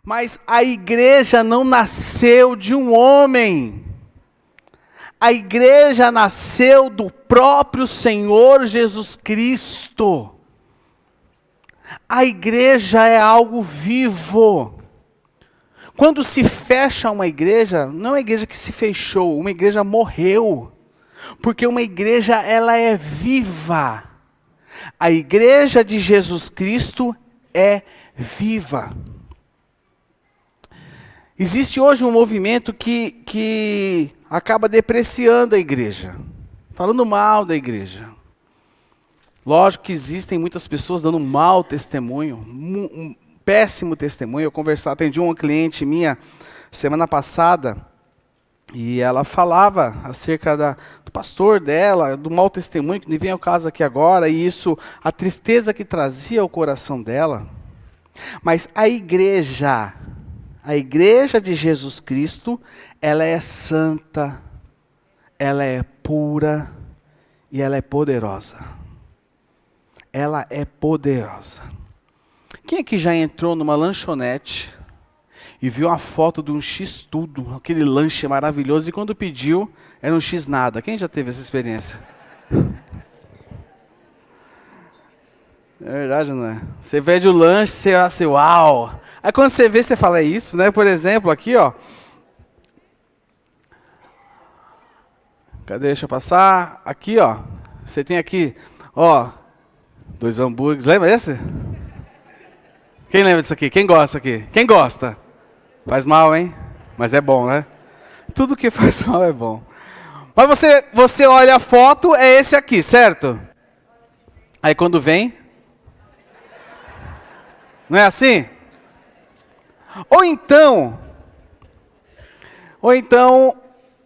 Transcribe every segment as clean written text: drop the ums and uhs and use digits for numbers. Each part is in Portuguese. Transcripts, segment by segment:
Mas a igreja não nasceu de um homem. A igreja nasceu do próprio Senhor Jesus Cristo. A igreja é algo vivo. Quando se fecha uma igreja, não é uma igreja que se fechou, uma igreja morreu. Porque uma igreja, ela é viva. A igreja de Jesus Cristo é viva. Existe hoje um movimento que acaba depreciando a igreja, falando mal da igreja. Lógico que existem muitas pessoas dando mau testemunho, um péssimo testemunho. Eu atendi uma cliente minha semana passada, e ela falava acerca do pastor dela, do mau testemunho, que nem vem ao caso aqui agora, e isso, a tristeza que trazia ao coração dela. Mas a igreja de Jesus Cristo, ela é santa, ela é pura e ela é poderosa. Ela é poderosa. Quem aqui já entrou numa lanchonete e viu a foto de um X-tudo, aquele lanche maravilhoso, e quando pediu, era um X-nada? Quem já teve essa experiência? É verdade, não é? Você pede o lanche, você acha, uau! Aí quando você vê, você fala, é isso, né? Por exemplo, aqui, ó. Cadê? Deixa eu passar. Aqui, ó. Você tem aqui, ó, 2 hambúrgueres. Lembra esse? Quem lembra disso aqui? Quem gosta aqui? Quem gosta? Faz mal, hein? Mas é bom, né? Tudo que faz mal é bom. Mas você olha a foto, é esse aqui, certo? Aí quando vem... Não é assim? Ou então,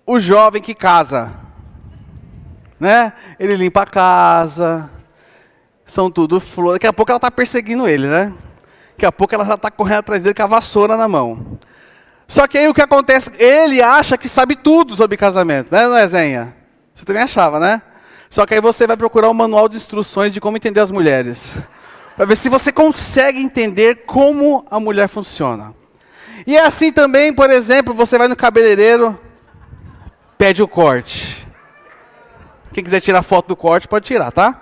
o jovem que casa, né? Ele limpa a casa, são tudo flores. Daqui a pouco ela está perseguindo ele, né? Daqui a pouco ela já está correndo atrás dele com a vassoura na mão. Só que aí o que acontece? Ele acha que sabe tudo sobre casamento, né, não é, Zenha? Você também achava, né? Só que aí você vai procurar um manual de instruções de como entender as mulheres. Para ver se você consegue entender como a mulher funciona. E é assim também, por exemplo, você vai no cabeleireiro, pede o corte. Quem quiser tirar foto do corte, pode tirar, tá?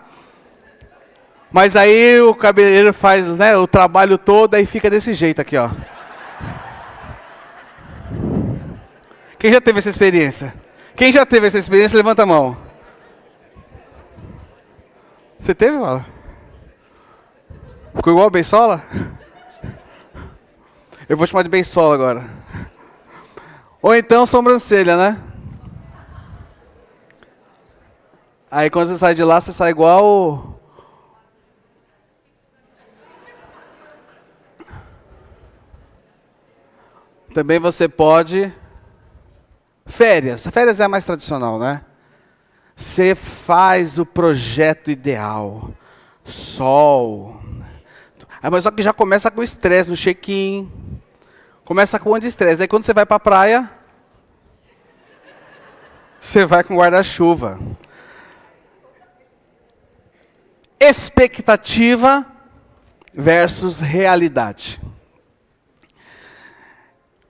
Mas aí o cabeleireiro faz, né, o trabalho todo, aí fica desse jeito aqui, ó. Quem já teve essa experiência? Quem já teve essa experiência, levanta a mão. Você teve, Vala? Ficou igual a Beisola? Eu vou chamar de Beisola agora. Ou então sobrancelha, né? Aí quando você sai de lá, você sai igual... Também você pode... Férias. Férias é a mais tradicional, né? Você faz o projeto ideal. Sol. Mas só que já começa com estresse no check-in. Começa com um de estresse. Aí quando você vai para a praia, você vai com guarda-chuva. Expectativa versus realidade.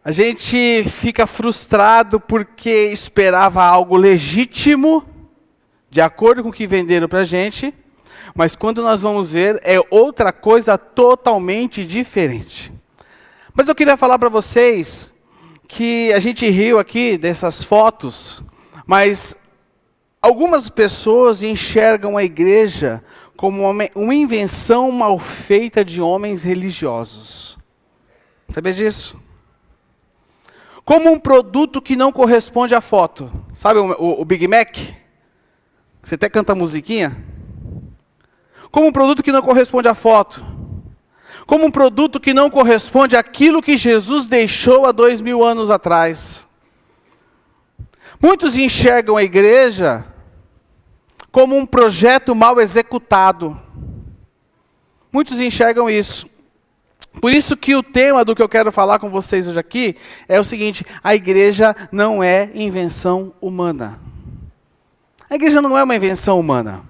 A gente fica frustrado porque esperava algo legítimo, de acordo com o que venderam para a gente, mas quando nós vamos ver, é outra coisa totalmente diferente. Mas eu queria falar para vocês que a gente riu aqui dessas fotos, mas algumas pessoas enxergam a igreja como uma invenção mal feita de homens religiosos. Sabia disso? Como um produto que não corresponde à foto. Sabe o Big Mac? Você até canta a musiquinha. Como um produto que não corresponde à foto. Como um produto que não corresponde àquilo que Jesus deixou há 2000 anos atrás. Muitos enxergam a igreja como um projeto mal executado. Muitos enxergam isso. Por isso que o tema do que eu quero falar com vocês hoje aqui é o seguinte: a igreja não é invenção humana. A igreja não é uma invenção humana.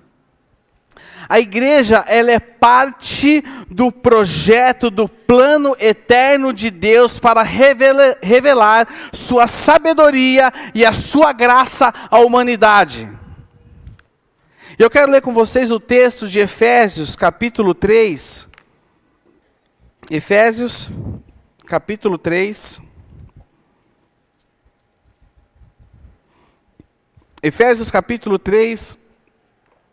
A igreja, ela é parte do projeto, do plano eterno de Deus para revelar sua sabedoria e a sua graça à humanidade. Eu quero ler com vocês o texto de Efésios, capítulo 3. Efésios, capítulo 3. Efésios, capítulo 3.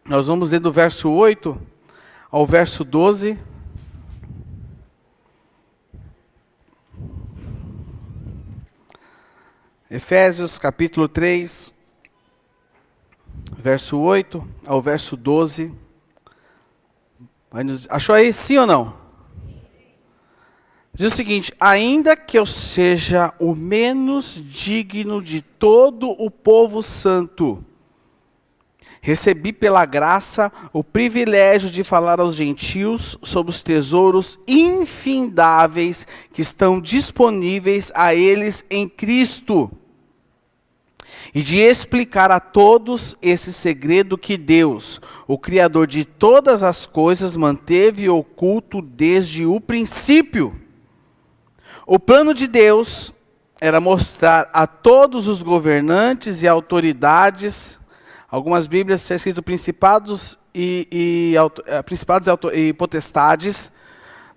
Nós vamos ler do verso 8 ao verso 12. Efésios capítulo 3, verso 8 ao verso 12. Achou aí? Sim ou não? Diz o seguinte: ainda que eu seja o menos digno de todo o povo santo, recebi pela graça o privilégio de falar aos gentios sobre os tesouros infindáveis que estão disponíveis a eles em Cristo, e de explicar a todos esse segredo que Deus, o Criador de todas as coisas, manteve oculto desde o princípio. O plano de Deus era mostrar a todos os governantes e autoridades. Algumas Bíblias está escrito principados e potestades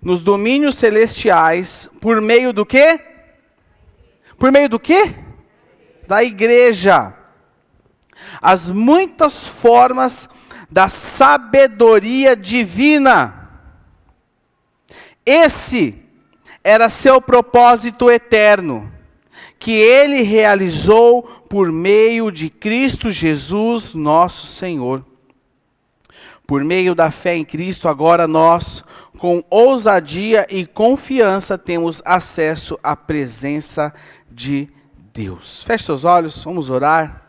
nos domínios celestiais por meio do quê? Por meio do quê? Da igreja. As muitas formas da sabedoria divina. Esse era seu propósito eterno, que ele realizou por meio de Cristo Jesus, nosso Senhor. Por meio da fé em Cristo, agora nós, com ousadia e confiança, temos acesso à presença de Deus. Feche seus olhos, vamos orar,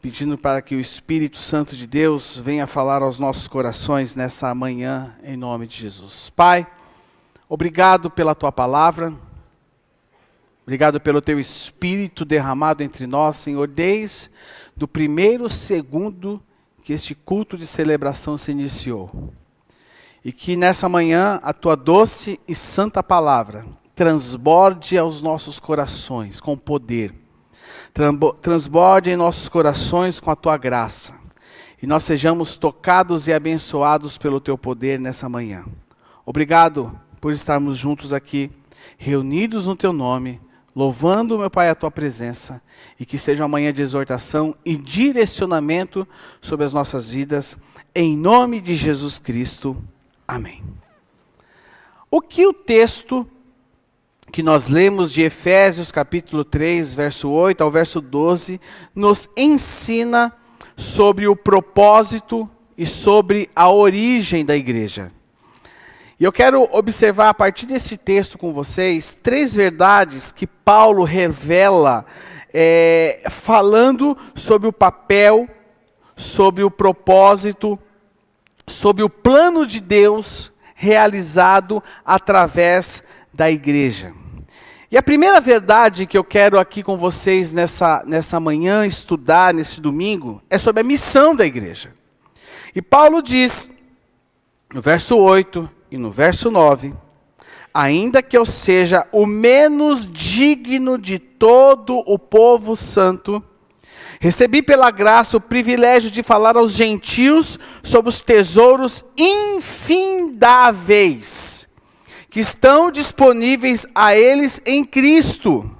pedindo para que o Espírito Santo de Deus venha falar aos nossos corações nessa manhã, em nome de Jesus. Pai, obrigado pela tua palavra. Obrigado pelo teu Espírito derramado entre nós, Senhor, desde o primeiro segundo que este culto de celebração se iniciou. E que nessa manhã a tua doce e santa palavra transborde aos nossos corações com poder. Transborde em nossos corações com a tua graça. E nós sejamos tocados e abençoados pelo teu poder nessa manhã. Obrigado por estarmos juntos aqui, reunidos no teu nome, louvando, meu Pai, a tua presença, e que seja uma manhã de exortação e direcionamento sobre as nossas vidas, em nome de Jesus Cristo. Amém. O que o texto que nós lemos de Efésios capítulo 3, verso 8 ao verso 12, nos ensina sobre o propósito e sobre a origem da igreja? E eu quero observar a partir desse texto com vocês 3 verdades que Paulo revela, falando sobre o papel, sobre o propósito, sobre o plano de Deus realizado através da igreja. E a primeira verdade que eu quero aqui com vocês nessa manhã estudar, nesse domingo, é sobre a missão da igreja. E Paulo diz, no verso 8 e no verso 9, ainda que eu seja o menos digno de todo o povo santo, recebi pela graça o privilégio de falar aos gentios sobre os tesouros infindáveis que estão disponíveis a eles em Cristo,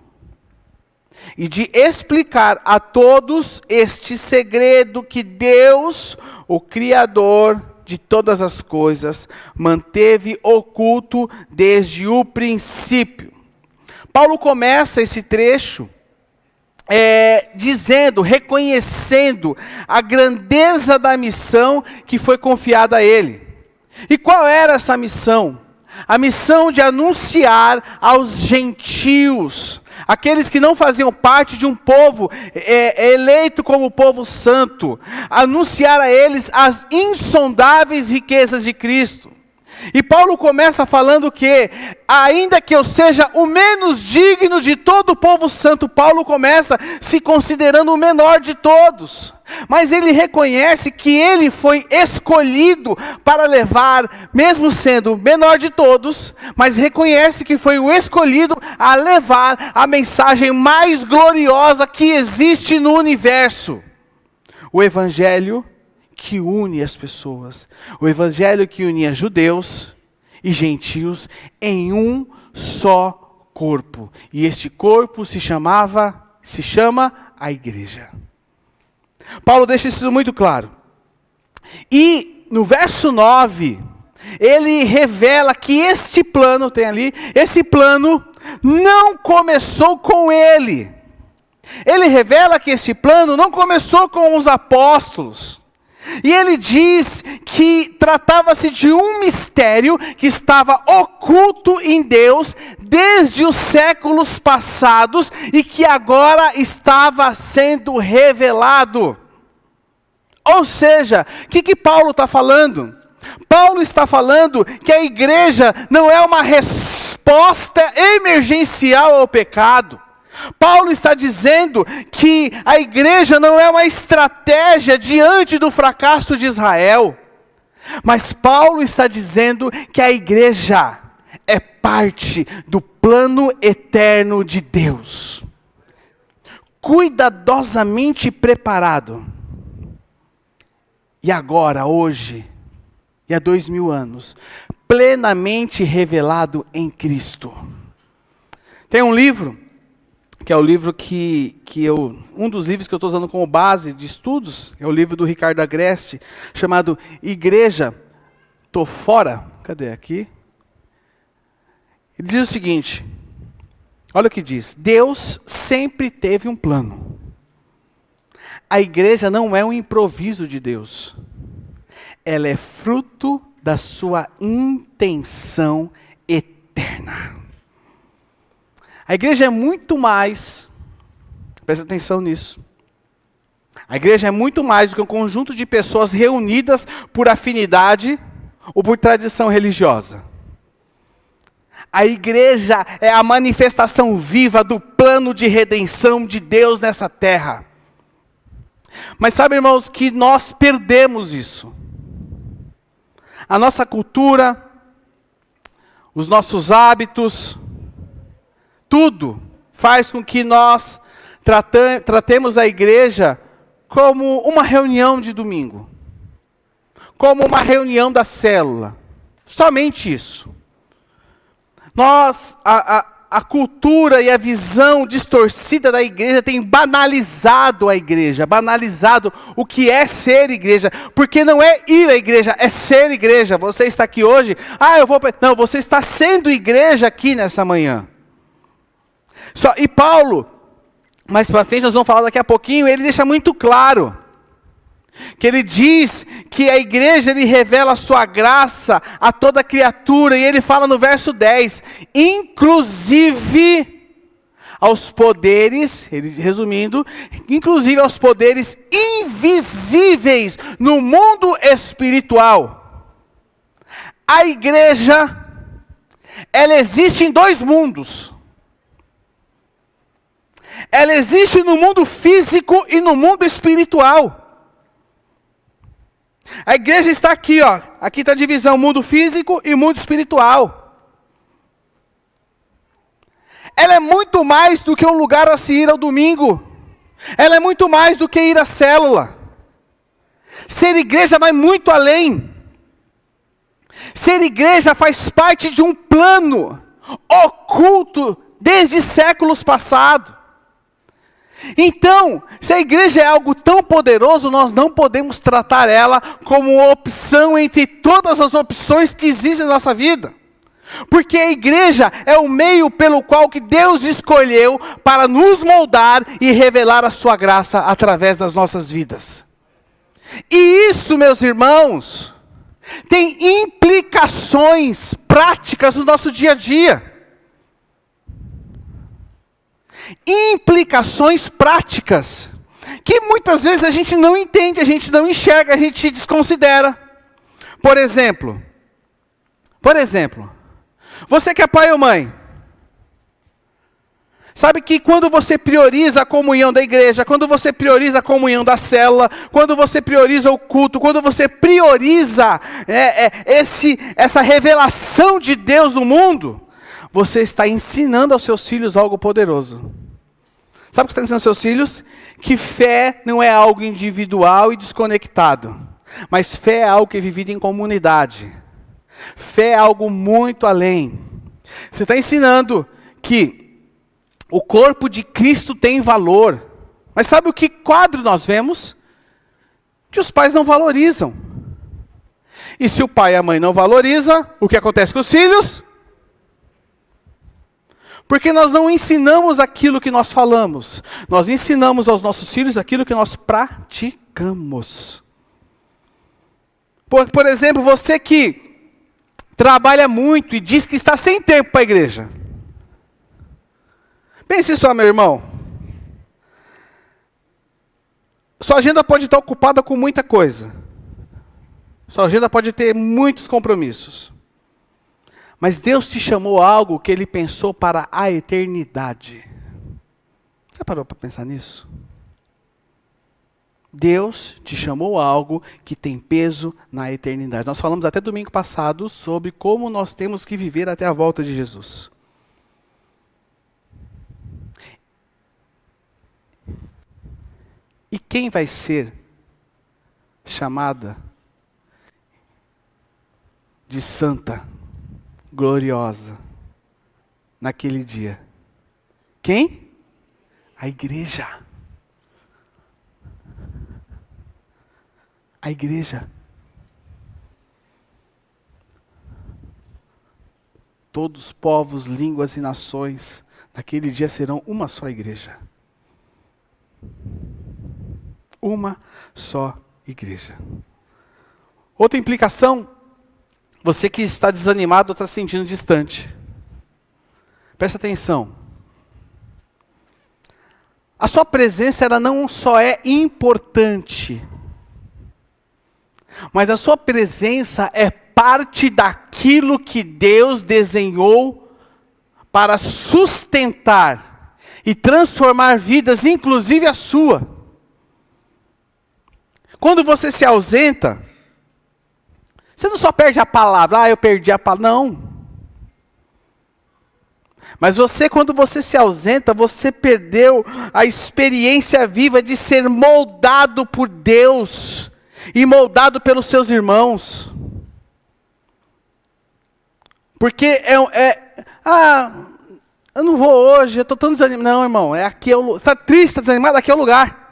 e de explicar a todos este segredo que Deus, o Criador de todas as coisas, manteve oculto desde o princípio. Paulo começa esse trecho dizendo, reconhecendo a grandeza da missão que foi confiada a ele. E qual era essa missão? A missão de anunciar aos gentios, aqueles que não faziam parte de um povo eleito como povo santo, anunciar a eles as insondáveis riquezas de Cristo. E Paulo começa falando que, ainda que eu seja o menos digno de todo o povo santo, Paulo começa se considerando o menor de todos. Mas ele reconhece que ele foi escolhido para levar, mesmo sendo o menor de todos, mas reconhece que foi o escolhido a levar a mensagem mais gloriosa que existe no universo. O evangelho que une as pessoas. O evangelho que unia judeus e gentios em um só corpo. E este corpo se chama a igreja. Paulo deixa isso muito claro. E no verso 9, ele revela que este plano, tem ali, esse plano não começou com ele. Ele revela que esse plano não começou com os apóstolos. E ele diz que tratava-se de um mistério que estava oculto em Deus desde os séculos passados e que agora estava sendo revelado. Ou seja, o que Paulo está falando? Paulo está falando que a igreja não é uma resposta emergencial ao pecado. Paulo está dizendo que a igreja não é uma estratégia diante do fracasso de Israel. Mas Paulo está dizendo que a igreja é parte do plano eterno de Deus. Cuidadosamente preparado. E agora, hoje, e há 2000 anos, plenamente revelado em Cristo. Tem um livro, que é o livro um dos livros que eu estou usando como base de estudos, é o livro do Ricardo Agreste, chamado Igreja, Tô Fora, cadê aqui? Ele diz o seguinte, olha o que diz, Deus sempre teve um plano. A igreja não é um improviso de Deus, ela é fruto da sua intenção eterna. A igreja é muito mais, presta atenção nisso, a igreja é muito mais do que um conjunto de pessoas reunidas por afinidade ou por tradição religiosa. A igreja é a manifestação viva do plano de redenção de Deus nessa terra. Mas sabe, irmãos, que nós perdemos isso. A nossa cultura, os nossos hábitos, tudo faz com que nós tratemos a igreja como uma reunião de domingo. Como uma reunião da célula. Somente isso. A cultura e a visão distorcida da igreja tem banalizado a igreja, banalizado o que é ser igreja, porque não é ir à igreja, é ser igreja. Você está aqui hoje, não, você está sendo igreja aqui nessa manhã. E Paulo, mais para frente nós vamos falar daqui a pouquinho, ele deixa muito claro, que ele diz que a igreja, ele revela a sua graça a toda criatura, e ele fala no verso 10, inclusive aos poderes, ele resumindo, inclusive aos poderes invisíveis no mundo espiritual. A igreja, ela existe em dois mundos. Ela existe no mundo físico e no mundo espiritual. A igreja está aqui, ó. Aqui está a divisão, mundo físico e mundo espiritual. Ela é muito mais do que um lugar a se ir ao domingo. Ela é muito mais do que ir à célula. Ser igreja vai muito além. Ser igreja faz parte de um plano oculto desde séculos passados. Então, se a igreja é algo tão poderoso, nós não podemos tratar ela como opção entre todas as opções que existem na nossa vida. Porque a igreja é o meio pelo qual que Deus escolheu para nos moldar e revelar a sua graça através das nossas vidas. E isso, meus irmãos, tem implicações práticas no nosso dia a dia. Implicações práticas, que muitas vezes a gente não entende, a gente não enxerga, a gente desconsidera. Por exemplo, Por exemplo, você que é pai ou mãe, sabe que quando você prioriza a comunhão da igreja, quando você prioriza a comunhão da célula, quando você prioriza o culto, quando você prioriza essa revelação de Deus no mundo, você está ensinando aos seus filhos algo poderoso. Sabe o que você está ensinando aos seus filhos? Que fé não é algo individual e desconectado, mas fé é algo que é vivido em comunidade. Fé é algo muito além. Você está ensinando que o corpo de Cristo tem valor. Mas sabe o que quadro nós vemos? Que os pais não valorizam. E se o pai e a mãe não valorizam, o que acontece com os filhos? Porque nós não ensinamos aquilo que nós falamos. Nós ensinamos aos nossos filhos aquilo que nós praticamos. Por exemplo, você que trabalha muito e diz que está sem tempo para a igreja. Pense só, meu irmão. Sua agenda pode estar ocupada com muita coisa. Sua agenda pode ter muitos compromissos. Mas Deus te chamou a algo que Ele pensou para a eternidade. Você parou para pensar nisso? Deus te chamou a algo que tem peso na eternidade. Nós falamos até domingo passado sobre como nós temos que viver até a volta de Jesus. E quem vai ser chamada de santa, gloriosa, naquele dia? Quem? A igreja. A igreja. Todos os povos, línguas e nações, naquele dia serão uma só igreja. Uma só igreja. Outra implicação, você que está desanimado ou está se sentindo distante. Presta atenção. A sua presença, ela não só é importante, mas a sua presença é parte daquilo que Deus desenhou para sustentar e transformar vidas, inclusive a sua. Quando você se ausenta, você não só perde a palavra, eu perdi a palavra, não. Mas quando você se ausenta, você perdeu a experiência viva de ser moldado por Deus e moldado pelos seus irmãos. Porque eu não vou hoje, eu estou tão desanimado. Não, irmão, aqui você está triste, está desanimado, aqui é o lugar.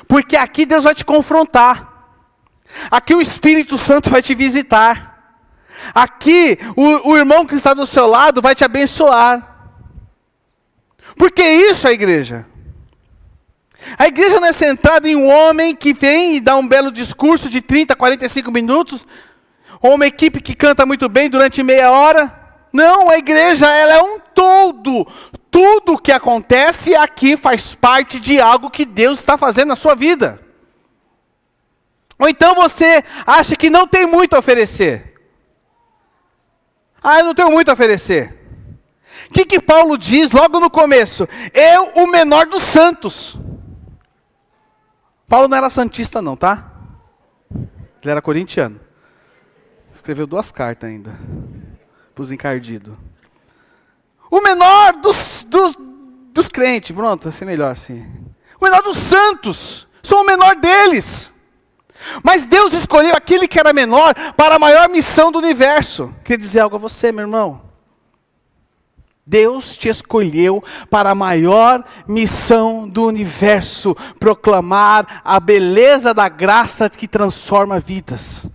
Porque aqui Deus vai te confrontar. Aqui o Espírito Santo vai te visitar. Aqui o irmão que está do seu lado vai te abençoar. Porque isso é a igreja. A igreja não é centrada em um homem que vem e dá um belo discurso de 30, 45 minutos, ou uma equipe que canta muito bem durante meia hora. Não, a igreja ela é um todo. Tudo o que acontece aqui faz parte de algo que Deus está fazendo na sua vida. Ou então você acha que não tem muito a oferecer. Eu não tenho muito a oferecer. O que Paulo diz logo no começo? Eu, o menor dos santos. Paulo não era santista não, tá? Ele era corintiano. Escreveu 2 cartas ainda. Para os encardidos. O menor dos crentes. Pronto, vai ser melhor assim. O menor dos santos. Sou o menor deles. Mas Deus escolheu aquele que era menor para a maior missão do universo. Queria dizer algo a você, meu irmão. Deus te escolheu para a maior missão do universo. Proclamar a beleza da graça que transforma vidas.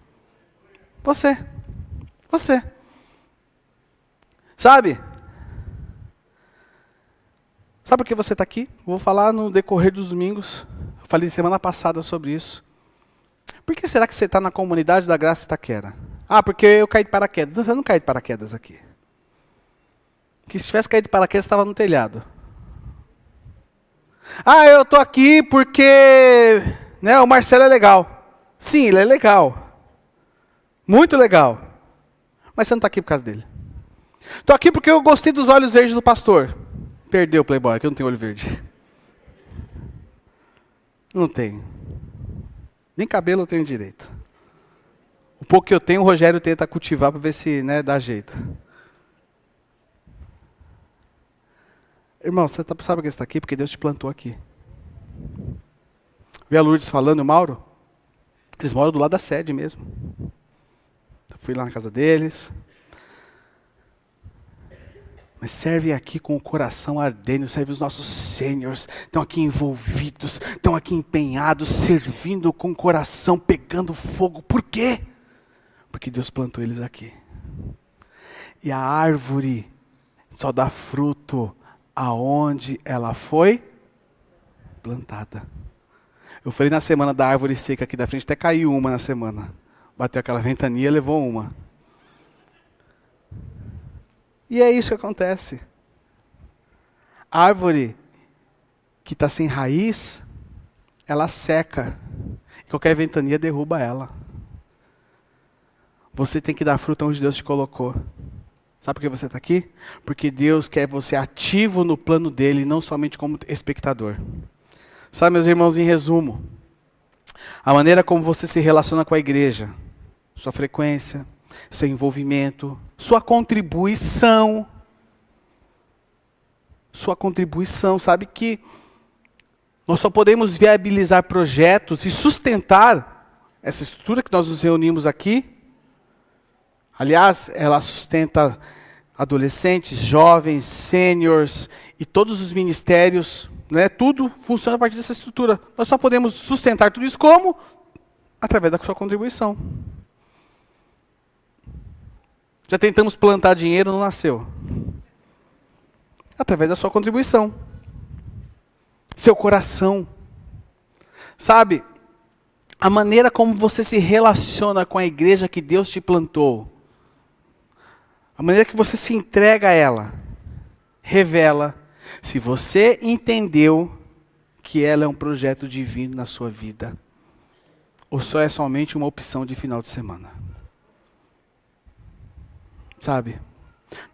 Você. Sabe por que você está aqui? Vou falar no decorrer dos domingos. Eu falei semana passada sobre isso. Por que será que você está na comunidade da Graça Itaquera? Porque eu caí de paraquedas. Você não caiu de paraquedas aqui. Que se tivesse caído de paraquedas, estava no telhado. Eu estou aqui porque o Marcelo é legal. Sim, ele é legal. Muito legal. Mas você não está aqui por causa dele. Estou aqui porque eu gostei dos olhos verdes do pastor. Perdeu o Playboy, que eu não tenho olho verde. Não tenho. Nem cabelo eu tenho direito. O pouco que eu tenho, o Rogério tenta cultivar para ver se dá jeito. Irmão, você sabe que você está aqui porque Deus te plantou aqui. Vê a Lourdes falando, o Mauro? Eles moram do lado da sede mesmo. Eu fui lá na casa deles. Mas serve aqui com o coração ardendo, serve os nossos sêniors, estão aqui envolvidos, estão aqui empenhados, servindo com o coração, pegando fogo. Por quê? Porque Deus plantou eles aqui. E a árvore só dá fruto aonde ela foi plantada. Eu falei na semana da árvore seca aqui da frente, até caiu uma na semana. Bateu aquela ventania, levou uma. E é isso que acontece. A árvore que está sem raiz, ela seca. Qualquer ventania derruba ela. Você tem que dar fruto onde Deus te colocou. Sabe por que você está aqui? Porque Deus quer você ativo no plano dele, não somente como espectador. Sabe, meus irmãos, em resumo, a maneira como você se relaciona com a igreja, sua frequência, seu envolvimento, sua contribuição, sabe que nós só podemos viabilizar projetos e sustentar essa estrutura que nós nos reunimos aqui. Aliás, ela sustenta adolescentes, jovens, sêniors e todos os ministérios, tudo funciona a partir dessa estrutura. Nós só podemos sustentar tudo isso como? Através da sua contribuição. Já tentamos plantar dinheiro, não nasceu. Através da sua contribuição. Seu coração. Sabe, a maneira como você se relaciona com a igreja que Deus te plantou, a maneira que você se entrega a ela, revela se você entendeu que ela é um projeto divino na sua vida, ou só é somente uma opção de final de semana. Sabe,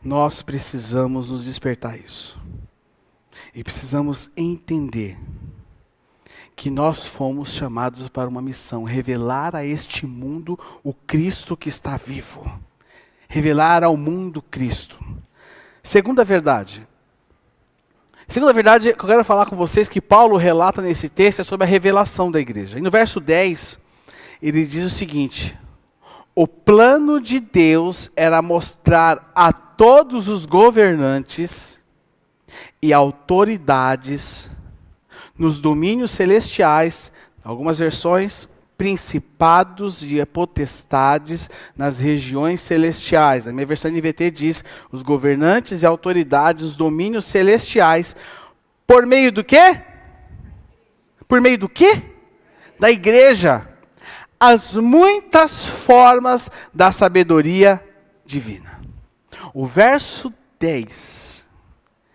nós precisamos nos despertar isso. E precisamos entender que nós fomos chamados para uma missão, revelar a este mundo o Cristo que está vivo. Revelar ao mundo Cristo. Segunda verdade que eu quero falar com vocês, que Paulo relata nesse texto, é sobre a revelação da igreja. E no verso 10, ele diz o seguinte: o plano de Deus era mostrar a todos os governantes e autoridades nos domínios celestiais, algumas versões, principados e potestades nas regiões celestiais. A minha versão NVT diz, os governantes e autoridades, os domínios celestiais, por meio do quê? Por meio do quê? Da igreja. As muitas formas da sabedoria divina. O verso 10,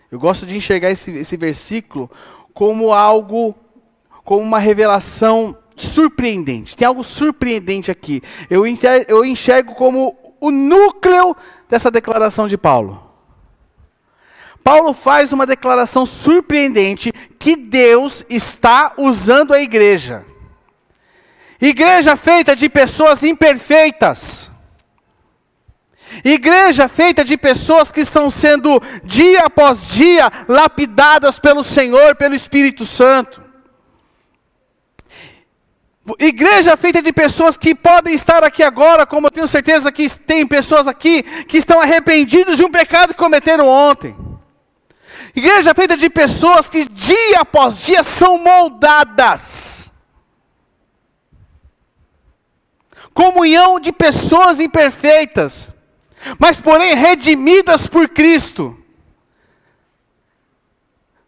eu gosto de enxergar esse versículo como algo, como uma revelação surpreendente. Tem algo surpreendente aqui. Eu enxergo como o núcleo dessa declaração de Paulo. Paulo faz uma declaração surpreendente que Deus está usando a igreja. Igreja feita de pessoas imperfeitas. Igreja feita de pessoas que estão sendo, dia após dia, lapidadas pelo Senhor, pelo Espírito Santo. Igreja feita de pessoas que podem estar aqui agora, como eu tenho certeza que tem pessoas aqui que estão arrependidos de um pecado que cometeram ontem. Igreja feita de pessoas que dia após dia são moldadas. Comunhão de pessoas imperfeitas, mas porém redimidas por Cristo.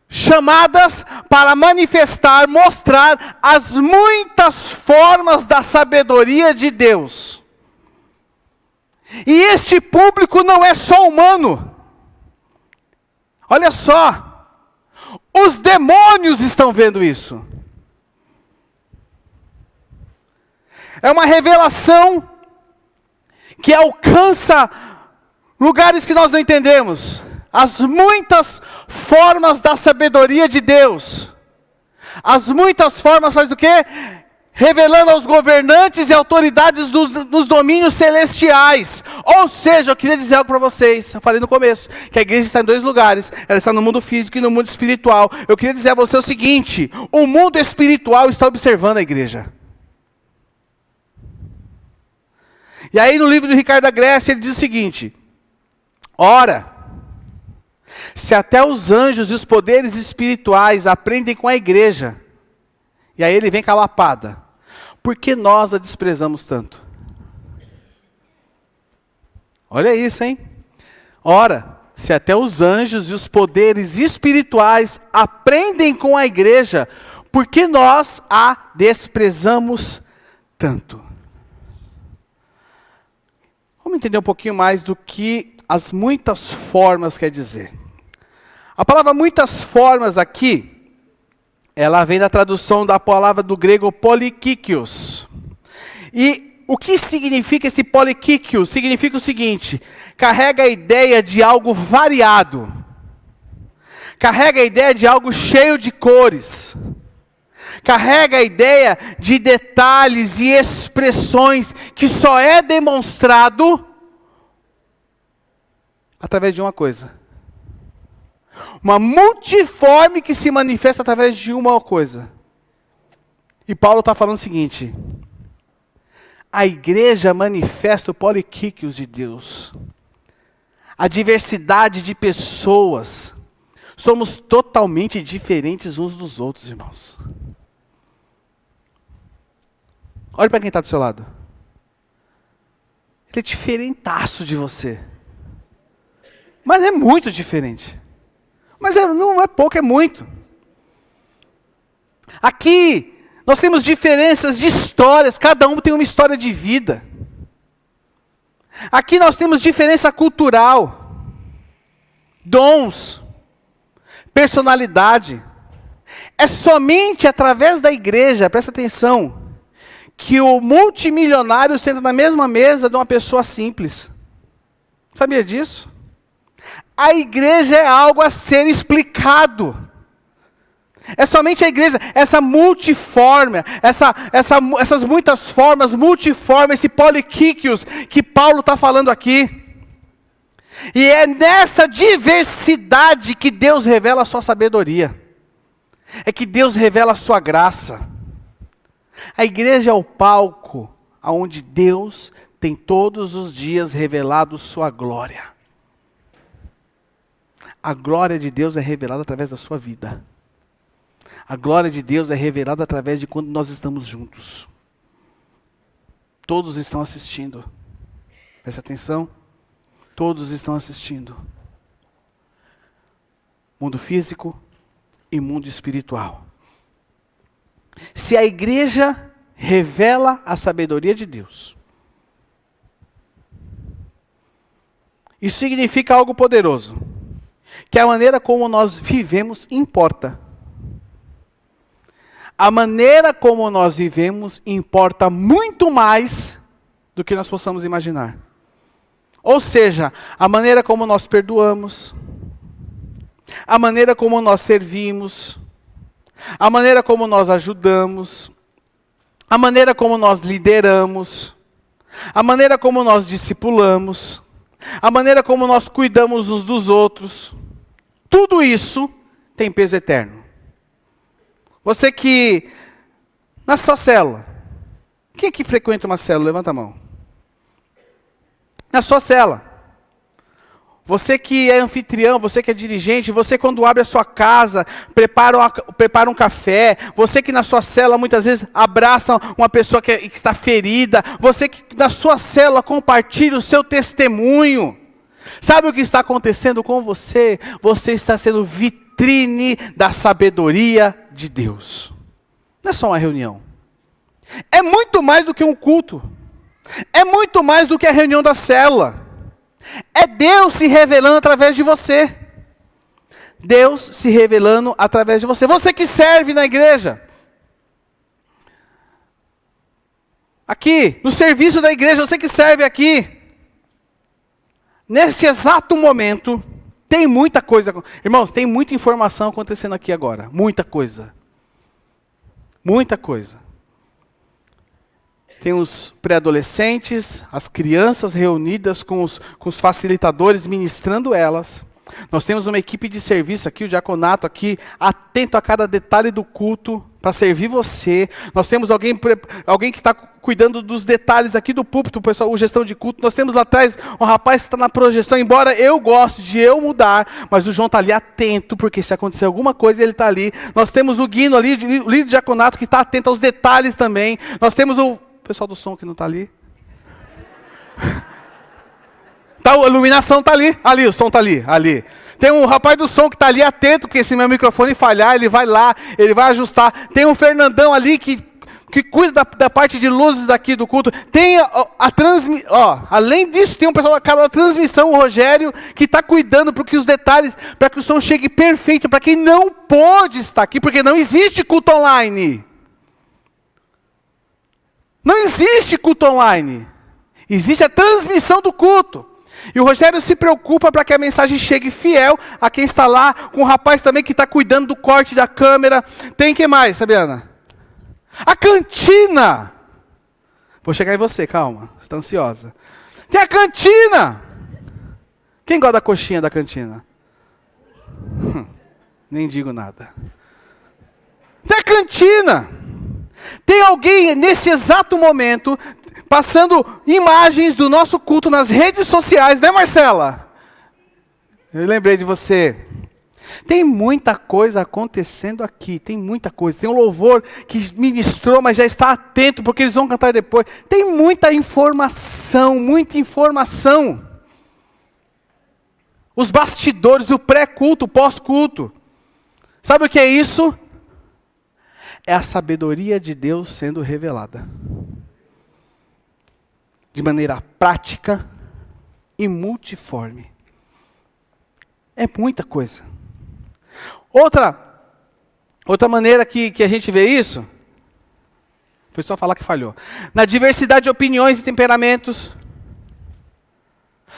Chamadas para manifestar, mostrar as muitas formas da sabedoria de Deus. E este público não é só humano. Olha só, os demônios estão vendo isso. É uma revelação que alcança lugares que nós não entendemos, as muitas formas da sabedoria de Deus, as muitas formas faz o quê? Revelando aos governantes e autoridades dos domínios celestiais. Ou seja, eu queria dizer algo para vocês, eu falei no começo, que a igreja está em dois lugares, ela está no mundo físico e no mundo espiritual. Eu queria dizer a você o seguinte, o mundo espiritual está observando a igreja. E aí no livro de Ricardo Agreste, ele diz o seguinte, ora, se até os anjos e os poderes espirituais aprendem com a igreja, e aí ele vem com a lapada, por que nós a desprezamos tanto? Olha isso, hein? Ora, se até os anjos e os poderes espirituais aprendem com a igreja, por que nós a desprezamos tanto? Vamos entender um pouquinho mais do que as muitas formas quer dizer. A palavra muitas formas aqui, ela vem da tradução da palavra do grego polikikios. E o que significa esse polikikios? Significa o seguinte, carrega a ideia de algo variado. Carrega a ideia de algo cheio de cores. Carrega a ideia de detalhes e expressões que só é demonstrado através de uma coisa. Uma multiforme que se manifesta através de uma coisa. E Paulo está falando o seguinte, a igreja manifesta o polikikios de Deus. A diversidade de pessoas. Somos totalmente diferentes uns dos outros, irmãos. Olha para quem está do seu lado. Ele é diferentaço de você. Mas é muito diferente. Mas não é pouco, é muito. Aqui, nós temos diferenças de histórias, cada um tem uma história de vida. Aqui nós temos diferença cultural, dons, personalidade. É somente através da igreja, presta atenção, que o multimilionário senta na mesma mesa de uma pessoa simples. Sabia disso? A igreja é algo a ser explicado. É somente a igreja, essa multiforme, essas muitas formas, multiforme, esse polikikios que Paulo está falando aqui. E é nessa diversidade que Deus revela a sua sabedoria. É que Deus revela a sua graça. A igreja é o palco onde Deus tem todos os dias revelado sua glória. A glória de Deus é revelada através da sua vida. A glória de Deus é revelada através de quando nós estamos juntos. Todos estão assistindo. Presta atenção. Todos estão assistindo. Mundo físico e mundo espiritual. Se a igreja revela a sabedoria de Deus, isso significa algo poderoso. Que a maneira como nós vivemos importa. A maneira como nós vivemos importa muito mais do que nós possamos imaginar. Ou seja, a maneira como nós perdoamos, a maneira como nós servimos, a maneira como nós ajudamos, a maneira como nós lideramos, a maneira como nós discipulamos, a maneira como nós cuidamos uns dos outros. Tudo isso tem peso eterno. Você que, na sua célula, quem é que frequenta uma célula? Levanta a mão. Na sua célula. Você que é anfitrião, você que é dirigente, você quando abre a sua casa, prepara um café, você que na sua célula muitas vezes abraça uma pessoa que está ferida, você que na sua célula compartilha o seu testemunho. Sabe o que está acontecendo com você? Você está sendo vitrine da sabedoria de Deus. Não é só uma reunião. É muito mais do que um culto. É muito mais do que a reunião da célula. É Deus se revelando através de você. Deus se revelando através de você. Você que serve na igreja. Aqui, no serviço da igreja, você que serve aqui. nesse exato momento, tem muita coisa. Irmãos, tem muita informação acontecendo aqui agora. Muita coisa. Muita coisa. Tem os pré-adolescentes, as crianças reunidas com os facilitadores, ministrando elas. Nós temos uma equipe de serviço aqui, o diaconato aqui, atento a cada detalhe do culto, para servir você. Nós temos alguém que está cuidando dos detalhes aqui do púlpito, o pessoal, o gestão de culto. Nós temos lá atrás um rapaz que está na projeção, embora eu goste de eu mudar, mas o João está ali atento, porque se acontecer alguma coisa, ele está ali. Nós temos o Guino ali, o líder do diaconato, que está atento aos detalhes também. Nós temos o pessoal do som que não está ali. Tá, a iluminação está ali. Ali, o som está ali. Ali. Tem um rapaz do som que está ali atento, porque se meu microfone falhar, ele vai lá, ele vai ajustar. Tem um Fernandão ali que cuida da parte de luzes daqui do culto. Tem a transmissão. Além disso, tem um pessoal da transmissão, o Rogério, que está cuidando para que os detalhes, para que o som chegue perfeito, para quem não pôde estar aqui, porque não existe culto online. Não existe culto online. Existe a transmissão do culto. E o Rogério se preocupa para que a mensagem chegue fiel a quem está lá, com o rapaz também que está cuidando do corte da câmera. Tem que mais, Sabiana? A cantina. Vou chegar em você, calma, você está ansiosa. Tem a cantina. Quem gosta da coxinha da cantina? Nem digo nada. Tem a cantina. Tem alguém nesse exato momento passando imagens do nosso culto nas redes sociais, né, Marcela? Eu lembrei de você. Tem muita coisa acontecendo aqui, tem muita coisa. Tem um louvor que ministrou, mas já está atento, porque eles vão cantar depois. Tem muita informação, muita informação. Os bastidores, o pré-culto, o pós-culto. Sabe o que é isso? É a sabedoria de Deus sendo revelada. De maneira prática e multiforme. É muita coisa. Outra maneira que a gente vê isso, foi só falar que falhou. Na diversidade de opiniões e temperamentos.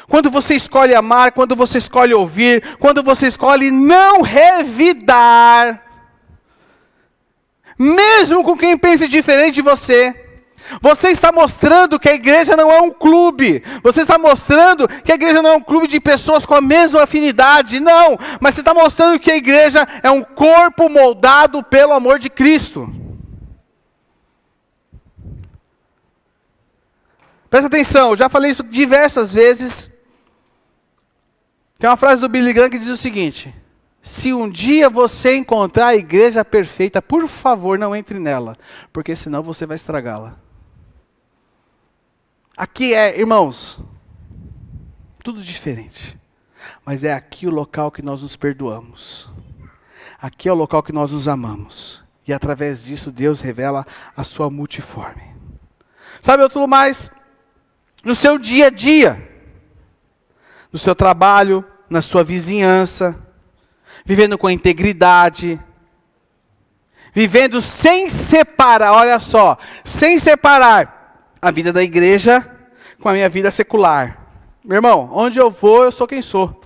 Quando você escolhe amar, quando você escolhe ouvir, quando você escolhe não revidar, mesmo com quem pense diferente de você. Você está mostrando que a igreja não é um clube. Você está mostrando que a igreja não é um clube de pessoas com a mesma afinidade. Não, mas você está mostrando que a igreja é um corpo moldado pelo amor de Cristo. Presta atenção, eu já falei isso diversas vezes. Tem uma frase do Billy Graham que diz o seguinte: se um dia você encontrar a igreja perfeita, por favor, não entre nela, porque senão você vai estragá-la. Aqui irmãos, tudo diferente. Mas é aqui o local que nós nos perdoamos. Aqui é o local que nós nos amamos. E através disso Deus revela a sua multiforme. Sabe outro mais? No seu dia a dia. No seu trabalho, na sua vizinhança. Vivendo com integridade. Vivendo sem separar, olha só. Sem separar a vida da igreja com a minha vida secular. Meu irmão, onde eu vou, eu sou quem sou.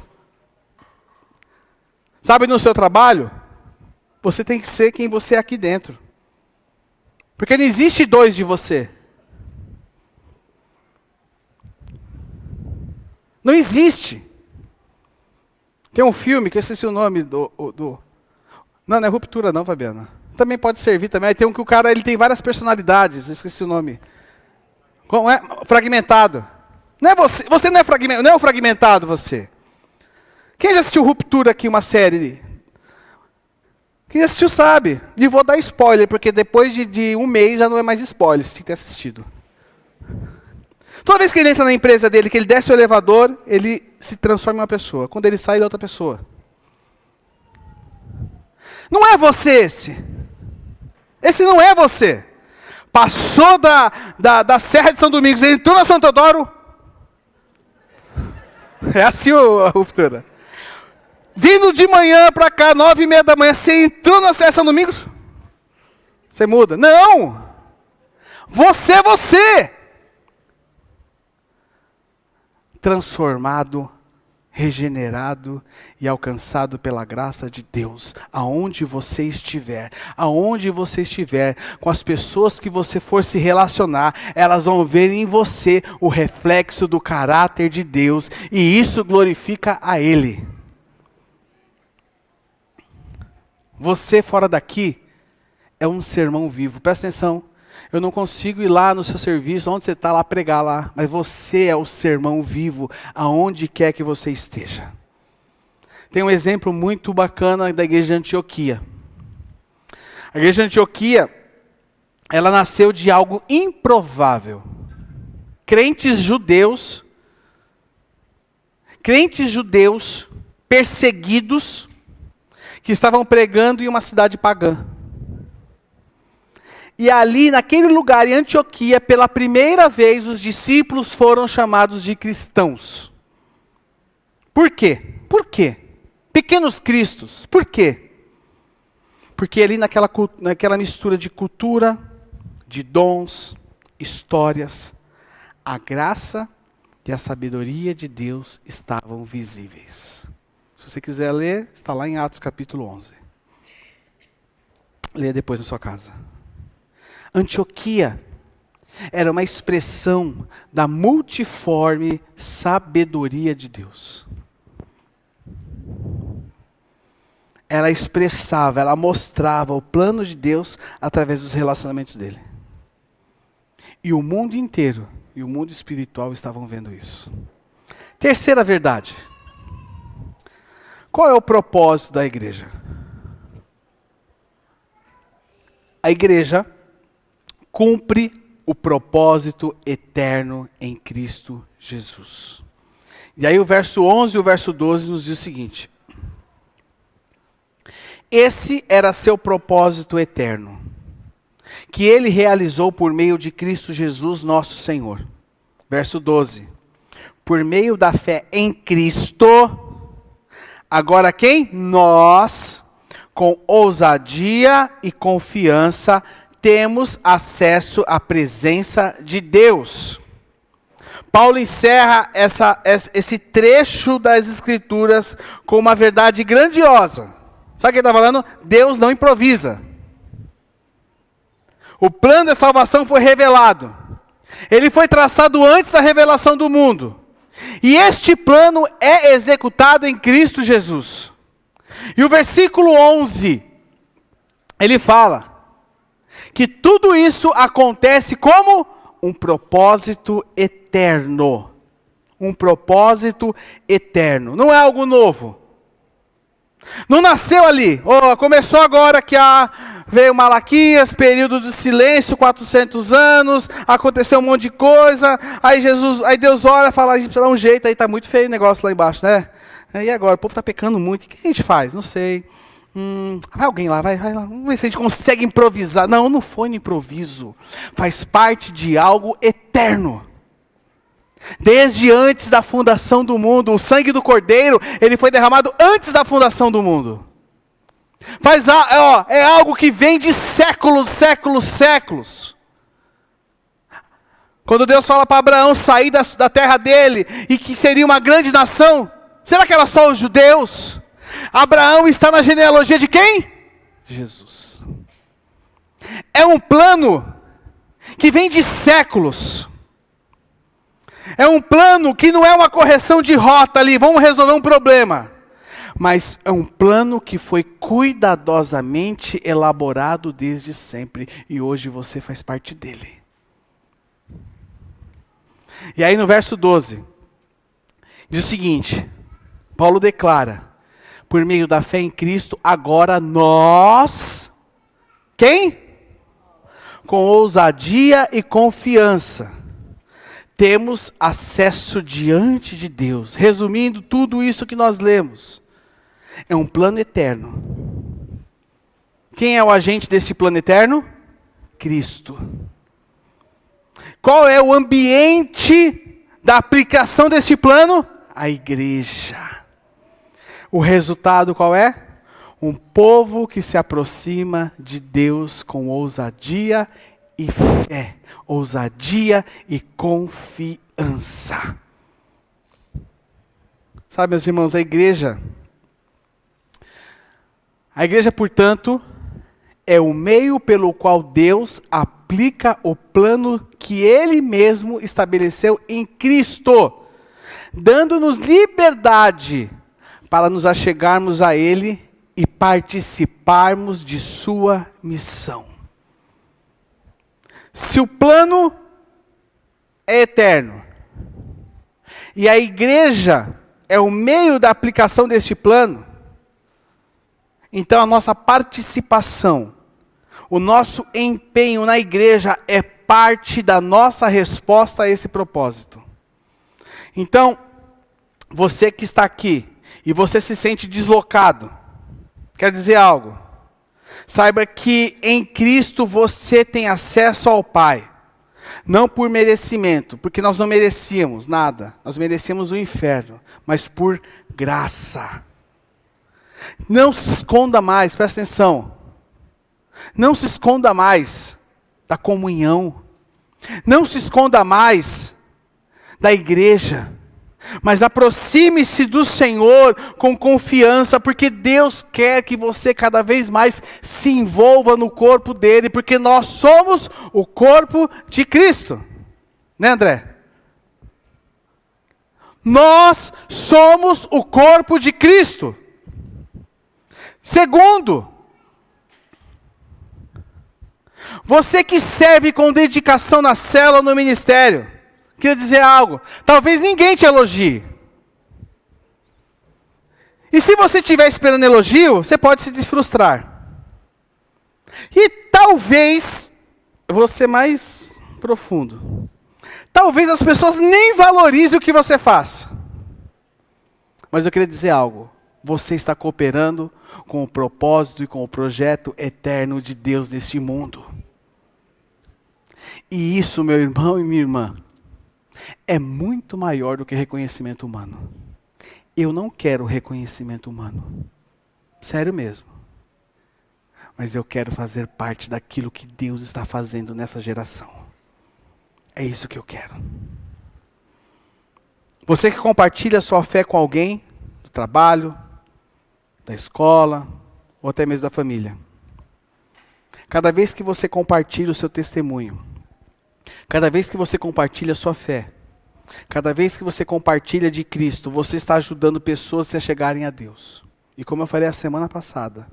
Sabe, no seu trabalho, você tem que ser quem você é aqui dentro. Porque não existe dois de você. Não existe. Tem um filme, que eu esqueci o nome do... Não é Ruptura não, Fabiana. Também pode servir também. Aí tem um que o cara ele tem várias personalidades, eu esqueci o nome. Como é? Fragmentado. Não é você não é fragmentado, não é o fragmentado você. Quem já assistiu Ruptura aqui, uma série? Quem já assistiu sabe. E vou dar spoiler, porque depois de um mês já não é mais spoiler, você tinha que ter assistido. Toda vez que ele entra na empresa dele, que ele desce o elevador, ele se transforma em uma pessoa. Quando ele sai, ele é outra pessoa. Não é você esse. Esse não é você. Passou da Serra de São Domingos, entrou na Santo Teodoro. É assim a ruptura. Vindo de manhã para cá, 9h30 da manhã, você entrou na Serra de São Domingos? Você muda? Não! Você é você! transformado, regenerado e alcançado pela graça de Deus, aonde você estiver, com as pessoas que você for se relacionar, elas vão ver em você o reflexo do caráter de Deus, e isso glorifica a Ele. Você fora daqui é um sermão vivo, presta atenção. Eu não consigo ir lá no seu serviço, onde você está lá, pregar lá. Mas você é o sermão vivo, aonde quer que você esteja. Tem um exemplo muito bacana da igreja de Antioquia. A igreja de Antioquia, ela nasceu de algo improvável. Crentes judeus perseguidos, que estavam pregando em uma cidade pagã. E ali, naquele lugar, em Antioquia, pela primeira vez, os discípulos foram chamados de cristãos. Por quê? Por quê? Pequenos cristos. Por quê? Porque ali naquela mistura de cultura, de dons, histórias, a graça e a sabedoria de Deus estavam visíveis. Se você quiser ler, está lá em Atos capítulo 11. Leia depois na sua casa. Antioquia era uma expressão da multiforme sabedoria de Deus. Ela expressava, ela mostrava o plano de Deus através dos relacionamentos dele. E o mundo inteiro, e o mundo espiritual estavam vendo isso. Terceira verdade. Qual é o propósito da igreja? A igreja cumpre o propósito eterno em Cristo Jesus. E aí o verso 11 e o verso 12 nos diz o seguinte: esse era seu propósito eterno, que ele realizou por meio de Cristo Jesus nosso Senhor. Verso 12. Por meio da fé em Cristo, agora quem? Nós, com ousadia e confiança, temos acesso à presença de Deus. Paulo encerra esse trecho das Escrituras com uma verdade grandiosa. Sabe o que ele está falando? Deus não improvisa. O plano da salvação foi revelado. Ele foi traçado antes da revelação do mundo. E este plano é executado em Cristo Jesus. E o versículo 11, ele fala que tudo isso acontece como um propósito eterno. Um propósito eterno. Não é algo novo. Não nasceu ali. Começou agora que veio Malaquias, período de silêncio, 400 anos, aconteceu um monte de coisa, aí Deus olha e fala, a gente precisa dar um jeito, aí está muito feio o negócio lá embaixo, né? E agora, o povo está pecando muito, o que a gente faz? Não sei. Vai alguém lá, vai lá, vamos ver se a gente consegue improvisar. Não foi no improviso, faz parte de algo eterno. Desde antes da fundação do mundo, o sangue do Cordeiro, ele foi derramado antes da fundação do mundo. É algo que vem de séculos. Quando Deus fala para Abraão sair da terra dele, e que seria uma grande nação, será que era só os judeus? Abraão está na genealogia de quem? Jesus. É um plano que vem de séculos. É um plano que não é uma correção de rota ali, vamos resolver um problema. Mas é um plano que foi cuidadosamente elaborado desde sempre. E hoje você faz parte dele. E aí no verso 12, diz o seguinte, Paulo declara, por meio da fé em Cristo, agora nós, quem? Com ousadia e confiança, temos acesso diante de Deus. Resumindo tudo isso que nós lemos, é um plano eterno. Quem é o agente desse plano eterno? Cristo. Qual é o ambiente da aplicação desse plano? A igreja. O resultado qual é? Um povo que se aproxima de Deus com ousadia e fé. Ousadia e confiança. Sabe, meus irmãos, a igreja, portanto, é o meio pelo qual Deus aplica o plano que Ele mesmo estabeleceu em Cristo, dando-nos liberdade para nos achegarmos a Ele e participarmos de sua missão. Se o plano é eterno, e a igreja é o meio da aplicação deste plano, então a nossa participação, o nosso empenho na igreja é parte da nossa resposta a esse propósito. Então, você que está aqui e você se sente deslocado, quer dizer algo? Saiba que em Cristo você tem acesso ao Pai. Não por merecimento, porque nós não merecíamos nada. Nós merecíamos o inferno, mas por graça. Não se esconda mais, presta atenção. Não se esconda mais da comunhão. Não se esconda mais da igreja. Mas aproxime-se do Senhor com confiança, porque Deus quer que você cada vez mais se envolva no corpo dele, porque nós somos o corpo de Cristo. Né, André? Nós somos o corpo de Cristo. Segundo, você que serve com dedicação na célula, no ministério, queria dizer algo, talvez ninguém te elogie. E se você estiver esperando elogio, você pode se frustrar. E talvez, eu vou ser mais profundo, talvez as pessoas nem valorizem o que você faz. Mas eu queria dizer algo, você está cooperando com o propósito e com o projeto eterno de Deus neste mundo. E isso, meu irmão e minha irmã, é muito maior do que reconhecimento humano. Eu não quero reconhecimento humano. Sério mesmo. Mas eu quero fazer parte daquilo que Deus está fazendo nessa geração. É isso que eu quero. Você que compartilha sua fé com alguém, do trabalho, da escola, ou até mesmo da família. Cada vez que você compartilha o seu testemunho, cada vez que você compartilha a sua fé, cada vez que você compartilha de Cristo, você está ajudando pessoas a chegarem a Deus. E como eu falei a semana passada,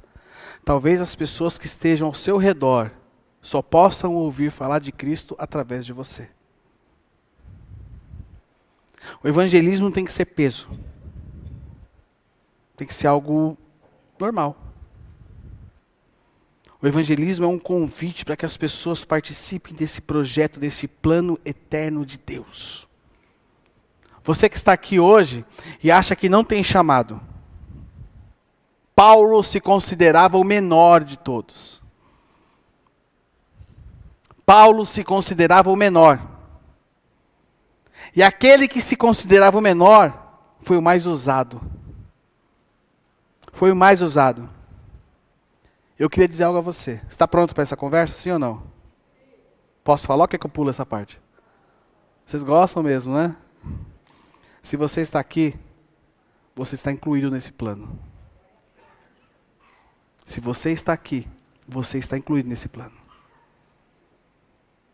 talvez as pessoas que estejam ao seu redor só possam ouvir falar de Cristo através de você. O evangelismo tem que ser peso. Tem que ser algo normal. O evangelismo é um convite para que as pessoas participem desse projeto, desse plano eterno de Deus. Você que está aqui hoje e acha que não tem chamado. Paulo se considerava o menor de todos. Paulo se considerava o menor. E aquele que se considerava o menor foi o mais usado. Foi o mais usado. Eu queria dizer algo a você. Está pronto para essa conversa, sim ou não? Posso falar ou quer que eu pulo essa parte? Vocês gostam mesmo, né? Se você está aqui, você está incluído nesse plano. Se você está aqui, você está incluído nesse plano.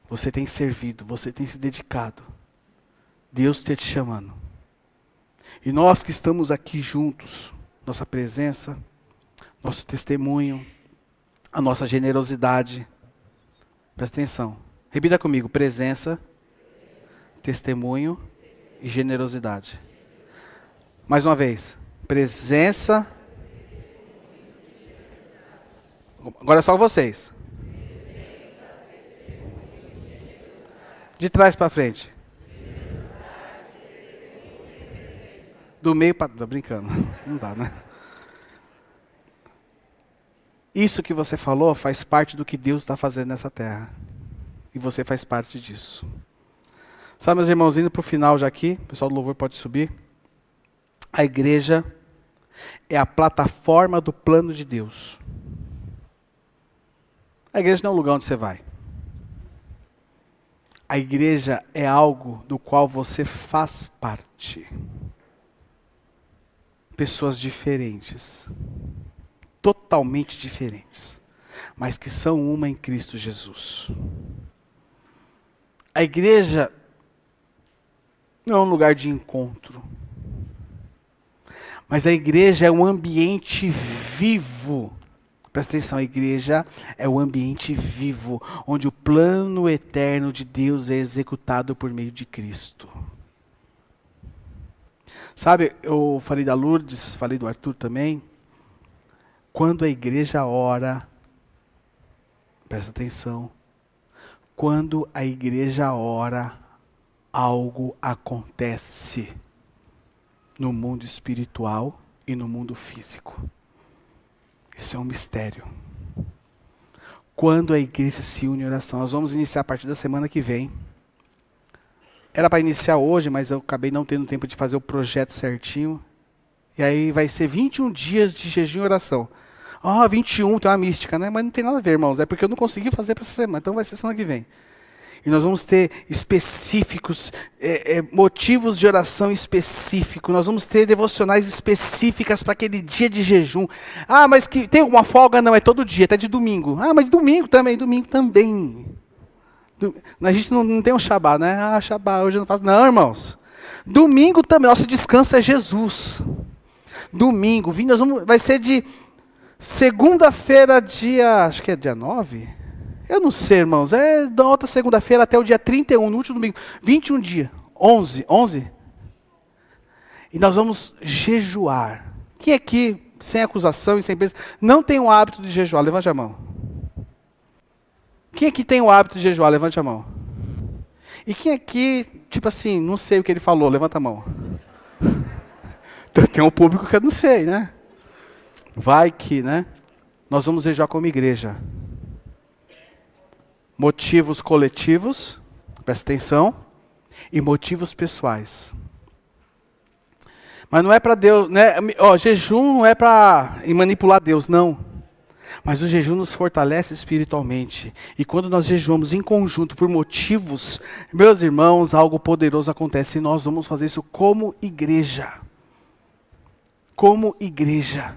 Você tem servido, você tem se dedicado. Deus está te chamando. E nós que estamos aqui juntos, nossa presença, nosso testemunho, a nossa generosidade. Presta atenção. Repita comigo. Presença, testemunho e generosidade. Mais uma vez. Presença. Agora é só vocês. De trás para frente. Do meio para... Tô brincando. Não dá, né? Isso que você falou faz parte do que Deus está fazendo nessa terra. E você faz parte disso. Sabe, meus irmãos, indo para o final já aqui, o pessoal do louvor pode subir. A igreja é a plataforma do plano de Deus. A igreja não é um lugar onde você vai. A igreja é algo do qual você faz parte. pessoas diferentes, totalmente diferentes, mas que são uma em Cristo Jesus. A igreja não é um lugar de encontro, mas a igreja é um ambiente vivo. Presta atenção, a igreja é um ambiente vivo, onde o plano eterno de Deus é executado por meio de Cristo. Sabe, eu falei da Lourdes, falei do Arthur também. Quando a igreja ora, presta atenção, quando a igreja ora, algo acontece no mundo espiritual e no mundo físico. Isso é um mistério. Quando a igreja se une em oração, nós vamos iniciar a partir da semana que vem. Era para iniciar hoje, mas eu acabei não tendo tempo de fazer o projeto certinho. E aí vai ser 21 dias de jejum e oração. 21, tem uma mística, né? Mas não tem nada a ver, irmãos. É porque eu não consegui fazer para essa semana, então vai ser semana que vem. E nós vamos ter específicos, motivos de oração específicos. Nós vamos ter devocionais específicas para aquele dia de jejum. Mas que tem alguma folga? Não, é todo dia, até de domingo. Mas de domingo também. A gente não tem um Shabá, né? Shabá, hoje eu não faço. Não, irmãos. Domingo também, nosso descanso é Jesus. Domingo, vai ser de segunda-feira, acho que é dia 9? Eu não sei, irmãos. É da outra segunda-feira até o dia 31, no último domingo. 21 dias. 11? E nós vamos jejuar. Quem aqui, sem acusação e sem peso, não tem o hábito de jejuar? Levante a mão. Quem aqui tem o hábito de jejuar? Levante a mão. E quem aqui, tipo assim, não sei o que ele falou? Levanta a mão. Tem um público que eu não sei, né? Vai que, né? Nós vamos jejuar como igreja. Motivos coletivos, presta atenção, e motivos pessoais. Mas não é para Deus, né? Jejum não é para manipular Deus, não. Mas o jejum nos fortalece espiritualmente. E quando nós jejuamos em conjunto por motivos, meus irmãos, algo poderoso acontece. E nós vamos fazer isso como igreja. Como igreja.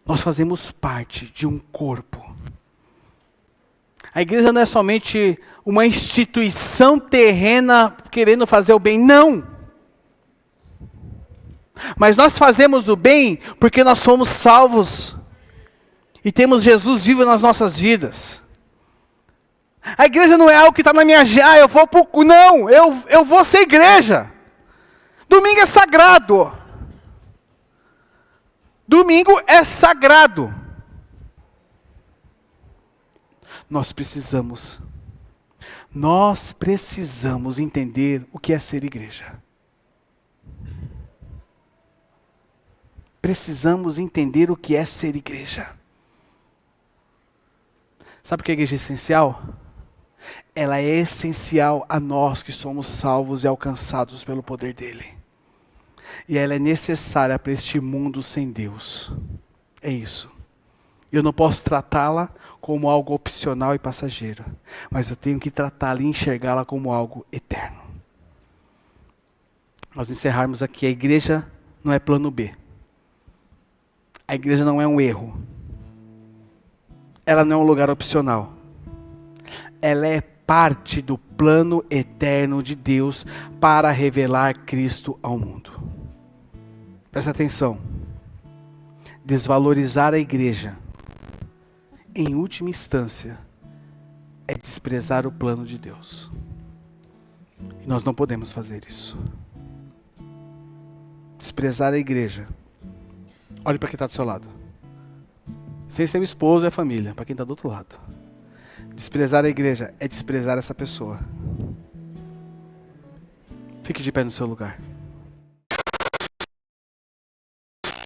Nós fazemos parte de um corpo. A igreja não é somente uma instituição terrena querendo fazer o bem, não. Mas nós fazemos o bem porque nós somos salvos. E temos Jesus vivo nas nossas vidas. A igreja não é algo que está na minha agenda, eu vou para o... Não, eu vou ser igreja. Domingo é sagrado. Domingo é sagrado. Nós precisamos entender o que é ser igreja. Precisamos entender o que é ser igreja. Sabe o que é a igreja essencial? Ela é essencial a nós que somos salvos e alcançados pelo poder dele. E ela é necessária para este mundo sem Deus. É isso. Eu não posso tratá-la como algo opcional e passageiro, mas eu tenho que tratá-la e enxergá-la como algo eterno. Nós encerrarmos aqui, a igreja não é plano B. A igreja não é um erro. Ela não é um lugar opcional. Ela é parte do plano eterno de Deus para revelar Cristo ao mundo. Presta atenção. Desvalorizar a igreja, em última instância, é desprezar o plano de Deus. E nós não podemos fazer isso. Desprezar a igreja. Olhe para quem está do seu lado. Sem ser o esposo e a família, para quem está do outro lado. Desprezar a igreja é desprezar essa pessoa. Fique de pé no seu lugar.